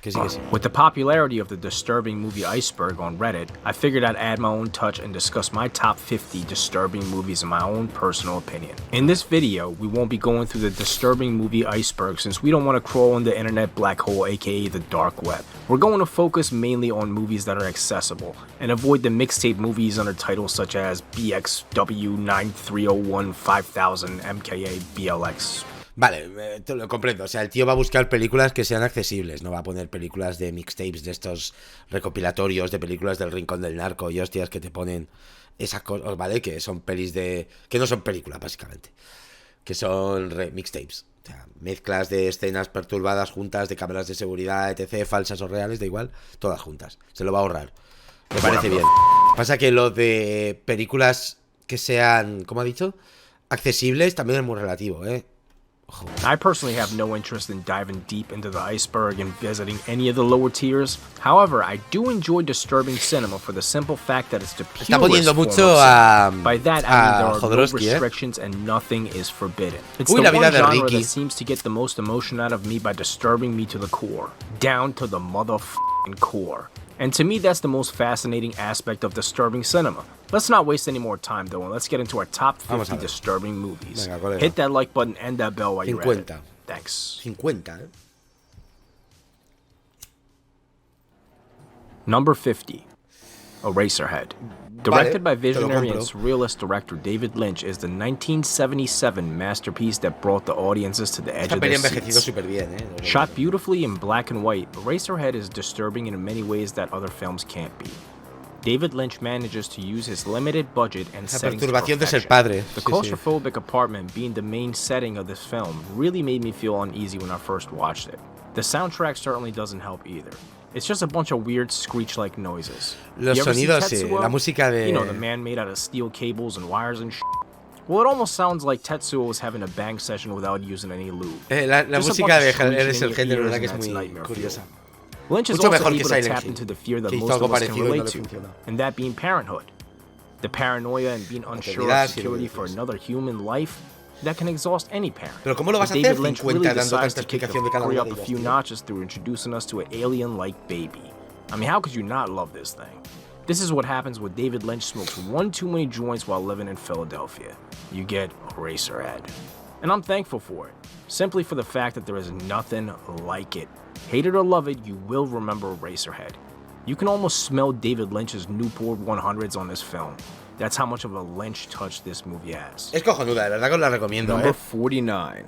Que sí, que sí. With the popularity of the disturbing movie Iceberg on Reddit, I figured I'd add my own touch and discuss my top 50 disturbing movies in my own personal opinion. In this video, we won't be going through the disturbing movie Iceberg since we don't want to crawl in the internet black hole, aka the dark web. We're going to focus mainly on movies that are accessible and avoid the mixtape movies under titles such as BXW 9301 5000 MKA BLX. Vale, te lo comprendo. O sea, el tío va a buscar películas que sean accesibles. No va a poner películas de mixtapes, de estos recopilatorios, de películas del Rincón del Narco y hostias que te ponen esas cosas, ¿vale? Que son pelis de... que no son películas, básicamente. Que son mixtapes. O sea, mezclas de escenas perturbadas juntas, de cámaras de seguridad, etc., falsas o reales, da igual. Todas juntas. Se lo va a ahorrar. Me parece bien. Pasa que lo de películas que sean, ¿cómo ha dicho? Accesibles también es muy relativo, ¿eh? I personally have no interest in diving deep into the iceberg and visiting any of the lower tiers. However, I do enjoy disturbing cinema for the simple fact that it's the purest Está poniendo form of mucho cinema. By that, I mean there are no Jodorowsky, restrictions and nothing is forbidden. It's Uy, the la vida one de genre Ricky. that seems to get the most emotion out of me by disturbing me to the core. Down to the motherfucking core. And to me, that's the most fascinating aspect of disturbing cinema. Let's not waste any more time, though, and let's get into our top 50 disturbing movies. Venga, colega. Hit that like button and that bell while you're at it. 50. Thanks. 50, ¿eh? Number 50, Eraserhead. Directed by te lo visionary and compro. surrealist director David Lynch, is the 1977 masterpiece that brought the audiences to the edge Esta of peli their ha envejecido seats. súper bien, ¿eh? Shot beautifully in black and white, Eraserhead is disturbing in many ways that other films can't be. David Lynch manages to use his limited budget and La settings to perturbación de ser perfection. padre. The Sí, sí. claustrophobic apartment being the main setting of this film really made me feel uneasy when I first watched it. The soundtrack certainly doesn't help either. It's just a bunch of weird screech-like noises. Los You ever see sonidos, sí. Tetsuo? La música de... You know, the man made out of steel cables and wires and shit. Well, it almost sounds like Tetsuo was having a bang session without using any lube. La Just a música bunch de of screeching Eres in el your género, ears ¿verdad? Que and es that's muy nightmare curiosa. fuel. Lynch is Mucho also mejor que able to Silent tap Hill, into the fear that que hizo most algo of us can parecido y no relate le to, funcionó. and that being parenthood. The paranoia and being unsure Maternidad, of sí, lo security que for dices. another human life that can exhaust any parent. Pero ¿cómo lo vas But a David hacer? Lynch 50 really dando decides tanta to kick the explicación de cada fury una up de a ellas, few tío. notches through introducing us to an alien-like baby. I mean, how could you not love this thing? This is what happens when David Lynch smokes one too many joints while living in Philadelphia. You get Eraserhead. And I'm thankful for it, simply for the fact that there is nothing like it. Hate it or love it, you will remember Eraserhead. You can almost smell David Lynch's Newport 100s on this film. That's how much of a Lynch touch this movie has. Es cojonuda, de verdad que os la recomiendo, Number ¿eh? 49,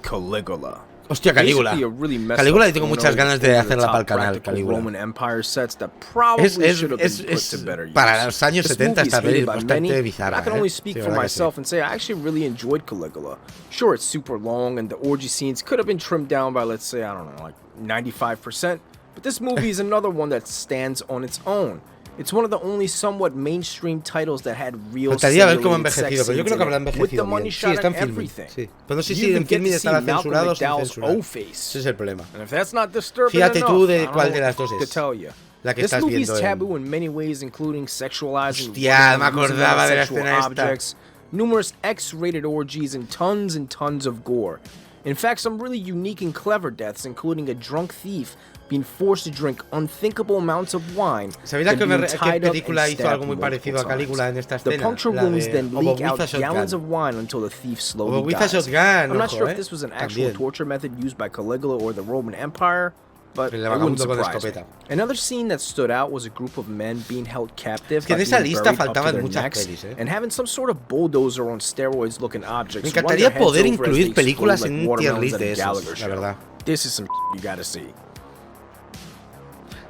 Caligula. Hostia, Calígula. Basically a really messed Calígula up y tengo porno muchas ganas de over the hacerla top para el canal, practical Calígula. Roman Empire sets that probably Es should have been put to better use. para los años This 70 movie is esta peli hated es by bastante many, bizarra, I can ¿eh? only speak Sí, for verdad que sí. myself and say I actually really enjoyed Caligula. Sure, it's super long and the orgy scenes could have been trimmed down by, let's say, I don't know, like 95%, but this movie is another one that stands on its own. It's one of the only somewhat mainstream titles that had real Faltaría ver cómo ha simulated sex envejecido, pero yo scenes creo que in habrá it, with the envejecido money bien. Sí, shot está en and filming. everything. Sí. Pero no sé You si even en get filming to see estará Malcolm censurado o sin McDowell's censurar. O-face. Ese es el problema. And if that's not disturbing Fíjate enough, tú I de don't cuál know de las dos what es. to tell you. La que This estás movie's viendo taboo in many ways, including sexualizing Hostia, women me and using acordaba de la non-sexual escena esta. objects, numerous X-rated orgies, and tons of gore. In fact, some really unique and clever deaths, including a drunk thief being forced to drink unthinkable amounts of wine. ¿Sabéis and qué being tied up película and hizo stabbed algo muy multiple parecido a times. Calígula en esta The escena? puncture La wounds de then leak out Obobuiza gallons Shotgun. of wine until the thief slowly Obobuiza dies. Shotgun, I'm not ojo, sure if this was an actual también. torture method used by Caligula or the Roman Empire, but El it wouldn't vagabundo con surprise me. escopeta. Another scene that stood out was a group of men being held captive que en by esa being lista buried up to faltaban their muchas necks pelis, and having some sort of bulldozer on steroids looking objects. Me run encantaría their heads poder over as incluir they películas explode en like un tier watermelons list at a de esos, Gallagher la show. verdad. This is some you gotta see.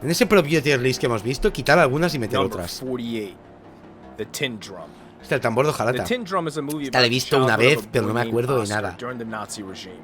En ese propio tier list que hemos visto, quitar algunas y meter Number otras. 48, The Tin Drum. Este el tambor de The hojalata. Tin Drum is a movie Esta la he about the visto una childhood vez, of a pero no boy me acuerdo de named Oscar nada. during the Nazi regime.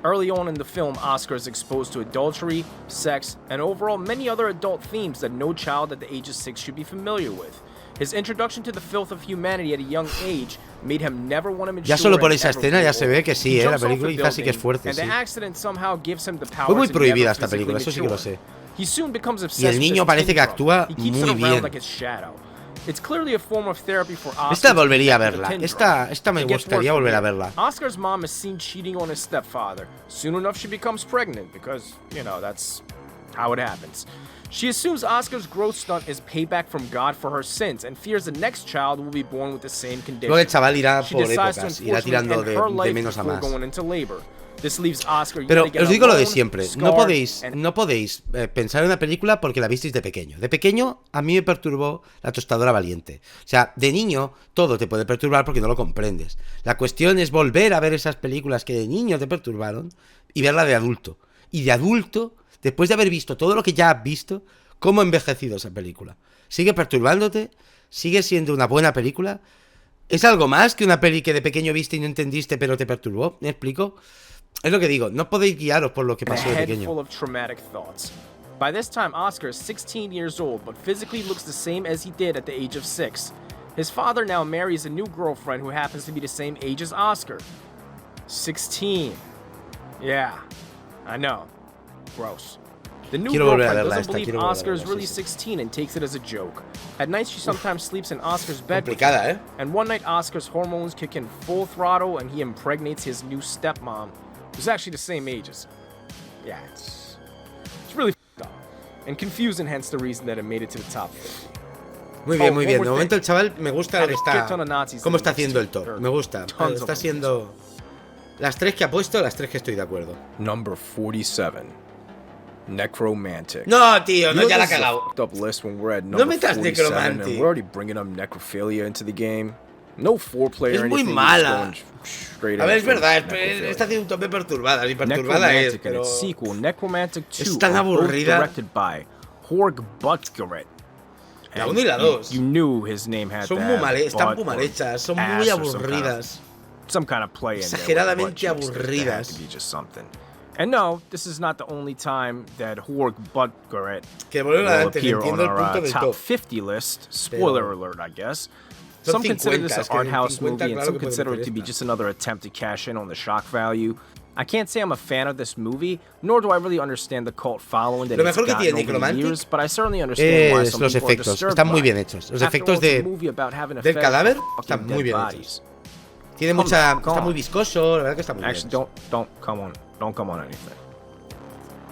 Early on in the film, Oscar is exposed to adultery, sex, and overall many other adult themes that no child at the age of 6 should be familiar with. His introduction to the filth of humanity at a young age made him never want to mature. Ya solo por and esa ever escena ya grow se old. ve que sí, He la jumps off película the quizás sí que es building, fuerte, and sí. the accident somehow gives him the power Fue muy to prohibida never esta physically película, eso sí que lo mature. sé. He soon becomes Y obsessed el with niño this parece tin que drum. actúa He keeps muy it around bien. like his shadow. It's clearly a form of therapy for Oscar. Esta volvería a to verla. the tin Esta drum. me It gets gustaría worse from volver a here. verla. Oscar's mom is seen cheating on his stepfather. Soon enough, she becomes pregnant because, you know, that's how it happens. She assumes Oscar's growth stunt is payback from God for her sins and fears the next child will be born with the same condition. Luego el chaval irá She por decides to épocas, irá unfortunately tirando end her de life menos a before más. going into labor. This leaves Oscar Pero yet again os digo lo de alone, siempre, no scarred, podéis, and no podéis pensar en una película porque la visteis de pequeño. De pequeño a mí me perturbó La tostadora valiente. O sea, de niño todo te puede perturbar porque no lo comprendes. La cuestión es volver a ver esas películas que de niño te perturbaron y verla de adulto. Y de adulto, después de haber visto todo lo que ya has visto, ¿cómo ha envejecido esa película? ¿Sigue perturbándote? ¿Sigue siendo una buena película? ¿Es algo más que una peli que de pequeño viste y no entendiste pero te perturbó? ¿Me explico? Es lo que digo, no podéis guiaros por lo que pasó de a head pequeño. full of traumatic thoughts. By this time, Oscar is 16 years old, but physically looks the same as he did at the age of 6. His father now marries a new girlfriend who happens to be the same age as Oscar. 16. Yeah, I know. Gross. The new Quiero volver a girlfriend verla doesn't esta, believe quiero volver a Oscar is verla, really sí, sí. 16 and takes it as a joke. At night, she sometimes sleeps in Oscar's bed with Complicada, him. ¿eh? And one night, Oscar's hormones kick in full throttle and he impregnates his new stepmom, who's actually the same age as. Yeah, it's really f***ed up. And confusing, hence the reason that it made it to the top 50. Muy bien, muy one bien. more De momento thing. el chaval me gusta Have a shit ton of Nazis cómo in the está haciendo el mix, top. too. Me gusta. Tons of Está them. siendo las tres que ha puesto, las tres que estoy de acuerdo. Number 47. Necromantic. No, tío, no, You know ya la ha this is a cagado. fucked up list when we're at No number metas 47 Necromantic. and we're already bringing up necrophilia into the game. No foreplay Es or muy anything. mala. Straight A ver, in es for verdad, necrophilia. está haciendo un top de perturbadas y perturbada es, Necromantic and pero... its sequel, Necromantic 2, Es tan are both aburrida. directed by Jorg Butgeret. La And 1 y la 2. You knew his name had Son to muy have mal, están butt muy mal or hechas, son ass muy or aburridas. some kind of play in there with Exageradamente butt cheeks. There had aburridas. to be just something. And no, this is not the only time that Jorg Butgeret Que volver will adelante, appear on entiendo el our punto del top top. 50 list. Spoiler Pero- alert, I guess. Son Some consider 50, this es an que art house 50 movie, and claro some que puede consider meter it to be esta. just another attempt to cash in on the shock value. I can't say I'm a fan of this movie, nor do I really understand the cult following that Lo it's mejor que gotten tiene over the Necromantic years, but I certainly understand why Es some los people are efectos, disturbed están muy by bien it. hechos. Los After all, efectos it's a de, movie about having a del fetish cadáver for están fucking muy dead bien bodies. hechos. Tiene Come mucha, on, come está on. muy viscoso, la verdad que está muy Actually, bien. don't come on anything.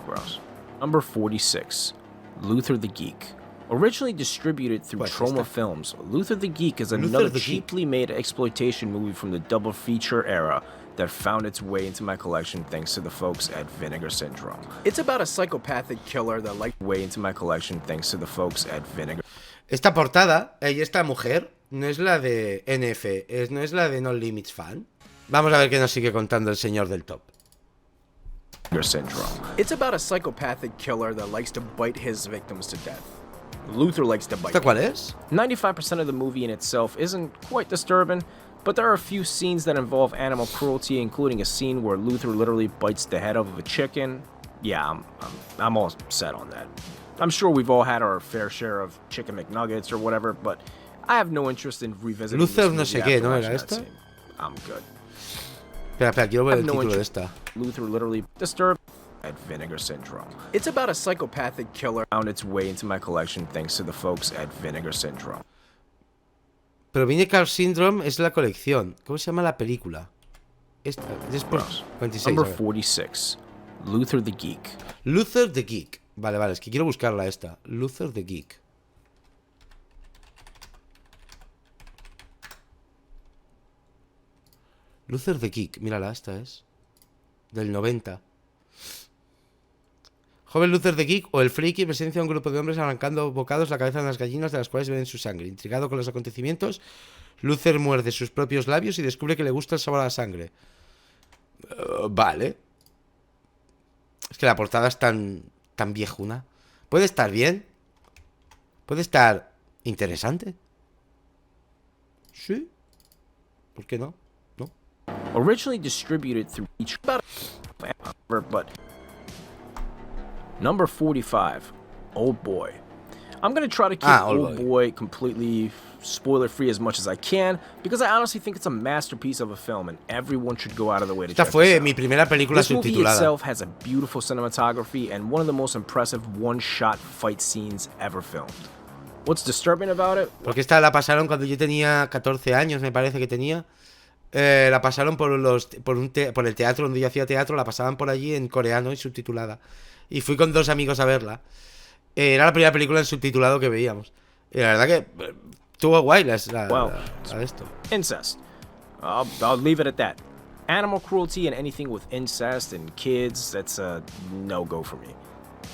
Gross. Number 46, Luther the Geek. Originally distributed through Pues Troma esta. Films, Luther the Geek is Luther another the Geek. cheaply made exploitation movie from the double feature era that found its way into my collection thanks to the folks at Vinegar Syndrome. It's about a psychopathic killer that liked way into my collection thanks to the folks at Vinegar Esta portada y esta mujer no es la de NF, no es la de No Limits Fan. Vamos a ver qué nos sigue contando el señor del top. Syndrome. It's about a psychopathic killer that likes to bite his victims to death. Luther likes to bite. ¿Esta cuál es? 95% of the movie in itself isn't quite disturbing, but there are a few scenes that involve animal cruelty, including a scene where Luther literally bites the head of a chicken. Yeah, I'm all set on that. I'm sure we've all had our fair share of chicken McNuggets or whatever, but I have no interest in revisiting Luther this no movie sé qué, after ¿no watching era that esta? scene. I'm good. Espera, quiero ver I el have no título de interest. esta. Luther literally disturbed at Vinegar Syndrome. It's about a psychopathic killer found its way into my collection thanks to the folks at Vinegar Syndrome. Pero Vinegar Syndrome es la colección. ¿Cómo se llama la película? Esta, después, 26. Number a ver. 46, Luther the Geek. Luther the Geek. Vale, es que quiero buscarla esta. Luther the Geek. Luther the Geek. Mírala, esta es. Del 90. Joven Luther the Geek o el friki presencia a un grupo de hombres arrancando bocados la cabeza de las gallinas de las cuales beben su sangre. Intrigado con los acontecimientos, Luther muerde sus propios labios y descubre que le gusta el sabor a la sangre. Vale. Es que la portada es tan viejuna. Puede estar bien. Puede estar interesante. Sí. ¿Por qué no? No. Originally distributed through each but number 45, Old Boy. I'm gonna try to keep Old Boy completely spoiler free as much as I can because I honestly think it's a masterpiece of a film and everyone should go out of the way to Esta check fue this out. mi primera película This movie subtitulada. itself has a beautiful cinematography and one of the most impressive one-shot fight scenes ever filmed. What's disturbing about it? Porque esta la pasaron cuando yo tenía 14 años, me parece que tenía. La pasaron por el teatro donde yo hacía teatro, la pasaban por allí en coreano y subtitulada. Y fui con 2 amigos a verla. Era la primera película en subtitulado que veíamos. Y la verdad que estuvo guay la de esto. Incest. I'll leave it at that. Animal cruelty and anything with incest and kids, that's a no-go for me.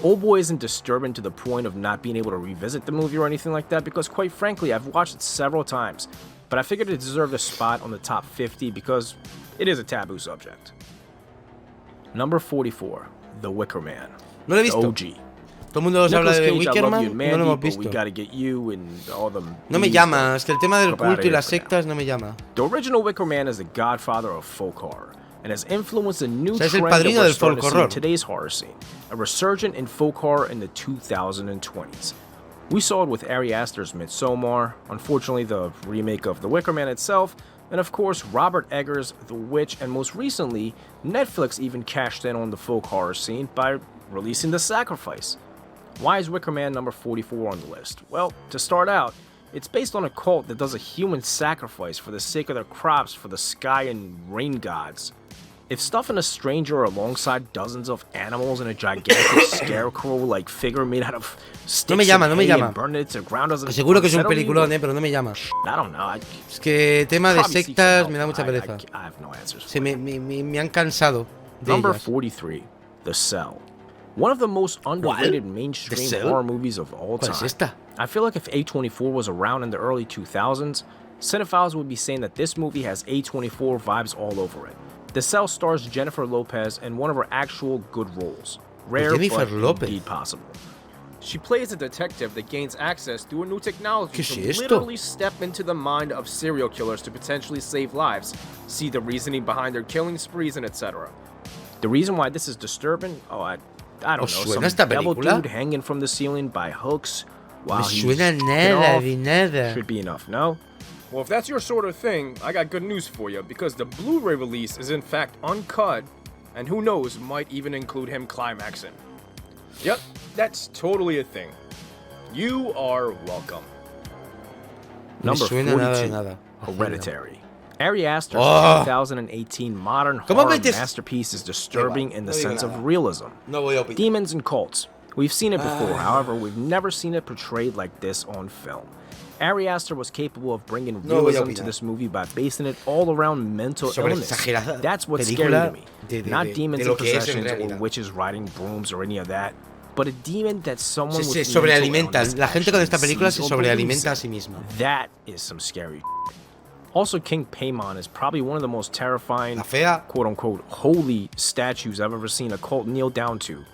Oldboy isn't disturbing to the point of not being able to revisit the movie or anything like that, because quite frankly, I've watched it several times, but I figured it deserved a spot on the top 50 because it is a taboo subject. Number 44, The Wicker Man. No lo he The visto. OG. Todo el mundo nos habla Nicolas de Cage, I Wicker love Man you y and no lo Mandy, hemos but we visto. gotta get you and all them. No me bees llama, that es que el tema del jump outta culto y here las for now. sectas no me llama. The original Wicker Man is the godfather of folk horror and has influenced a new O sea, es el trend that padrino we're del starting folk to see in horror. today's horror scene, a resurgent in folk horror in the 2020s. We saw it with Ari Aster's Midsommar, unfortunately the remake of The Wicker Man itself, and of course Robert Eggers' The Witch, and most recently, Netflix even cashed in on the folk horror scene by releasing The Sacrifice. Why is Wicker Man number 44 on the list? Well, to start out, it's based on a cult that does a human sacrifice for the sake of their crops for the sky and rain gods. If stuffing a stranger alongside dozens of animals in a gigantic scarecrow-like figure made out of sticks llama, and no me hay llama. and burn it to the ground doesn't Seguro que es un unsettle you, peliculón, pero no me llama. I don't know. Es que tema de Probably seek some sectas help. me da mucha pereza. I have no answers. Se me han cansado de Number ellas. 43, The Cell. One of the most underrated mainstream Cell? horror movies of all ¿Cuál time. es esta? I feel like if A24 was around in the early 2000s, cinephiles would be saying that this movie has A24 vibes all over it. The Cell stars Jennifer Lopez in one of her actual good roles. Rare, Jennifer but Lopez. indeed possible. She plays a detective that gains access through a new technology ¿Qué es to esto? literally step into the mind of serial killers to potentially save lives, see the reasoning behind their killing sprees, and etc. The reason why this is disturbing, I don't ¿Os know, suena some esta devil película? dude hanging from the ceiling by hooks while Me he's suena kicking nada off de nada. should be enough, no? Well, if that's your sort of thing, I got good news for you, because the Blu-ray release is in fact uncut, and who knows, might even include him climaxing. Yep, that's totally a thing. You are welcome. Number suena nada de 42, nada. Hereditary. Ari Aster's Oh. 2018 modern ¿Cómo horror metes- masterpiece is disturbing Da igual, in the no digo sense nada. of realism. No voy a opinar. Demons and cults. We've seen it before, however, we've never seen it portrayed like this on film. Ari Aster was capable of bringing No voy a realism to opinar. this movie by basing it all around mental Sobre illness. exagerada That's what's película scary to me. de Not demons de lo and que es en possessions or realidad. witches riding brooms or any of that, but a demon that someone Se with sobrealimenta. mental illness La gente con esta actually película sees se or believes sobrealimenta a in. sí misma. That is some scary shit. Also, King Paimon is probably one of the most terrifying, La fea. quote-unquote, holy statues I've ever seen a cult kneel down to,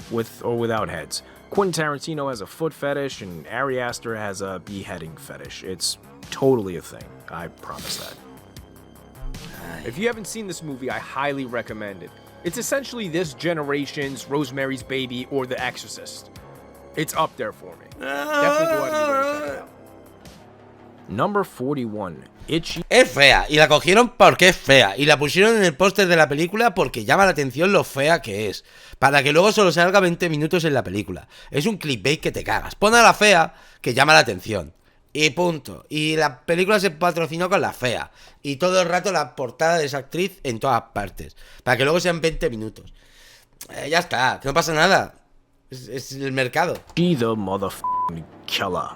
with or without heads. Quentin Tarantino has a foot fetish, and Ari Aster has a beheading fetish. It's totally a thing. I promise that. If you haven't seen this movie, I highly recommend it. It's essentially this generation's Rosemary's Baby or The Exorcist. It's up there for me. Definitely go out of your way to check it out. Number 41, Itchy. Es fea. Y la cogieron porque es fea. Y la pusieron en el póster de la película porque llama la atención lo fea que es. Para que luego solo salga 20 minutos en la película. Es un clickbait que te cagas. Pon a la fea que llama la atención. Y punto. Y la película se patrocinó con la fea. Y todo el rato la portada de esa actriz en todas partes. Para que luego sean 20 minutos. Ya está. Que no pasa nada. Es el mercado. She the motherfucking killer.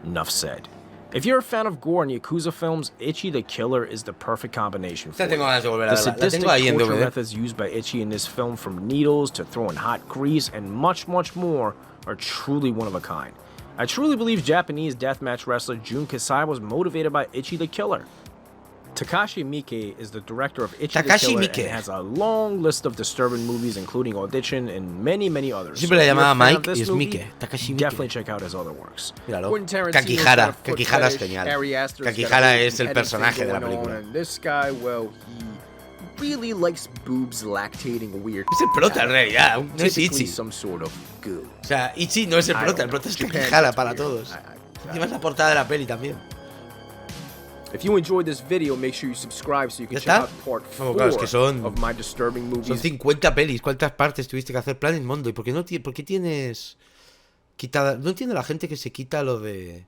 Enough said. If you're a fan of gore and Yakuza films, Itchy the Killer is the perfect combination for Esta tengo you. ganas de volver a The verla. La sadistic tengo ahí en torture DVD. methods used by Itchy in this film, from needles to throwing hot grease and much, much more, are truly one of a kind. I truly believe Japanese deathmatch wrestler Jun Kasai was motivated by Itchy the Killer. Takashi Miike is the director of Itchy the Takashi Killer Miike. and has a long list of disturbing movies, including Audition and many, many others. Siempre le if you're llamaba a fan of Mike this y es movie, Miike. Takashi Miike. definitely check out his other works. Míralo. Quentin Tarantino's Kakihara. got a foot Kakihara es fetish, genial. Ari Aster's got a Kakihara big es el head personaje thing de la going on, película. and this guy, well, he really likes boobs lactating weird. Es el prota en realidad. No es Typically Ichi. some sort of goo. O sea, Ichi no es el I prota. don't El prota es know. Japan Kakihara is para weird. todos. I- Encima es la portada de la peli también. If you enjoyed this video, make sure you subscribe so you can ¿Ya check está? out part Como 4 claro, es que son- of my disturbing Son movies. 50 pelis. ¿Cuántas partes tuviste que hacer? Planet Mondo. ¿Y por qué no por qué tienes quitada? No entiendo la gente que se quita lo de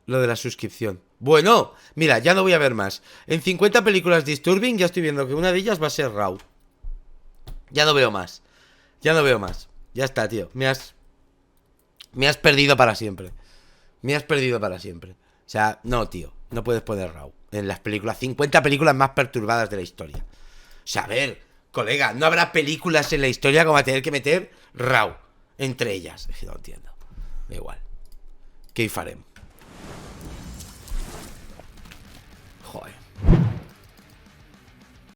Lo de la suscripción. Bueno, mira, ya no voy a ver más. En 50 películas Disturbing ya estoy viendo que una de ellas va a ser Raw. Ya no veo más. Ya no veo más. Ya está, tío. Me has perdido para siempre. Me has perdido para siempre. O sea, no, tío. No puedes poner Raw en las películas. 50 películas más perturbadas de la historia. O sea, a ver, colega, no habrá películas en la historia como a tener que meter Raw entre ellas. Es que no entiendo. Da igual. ¿Qué farem?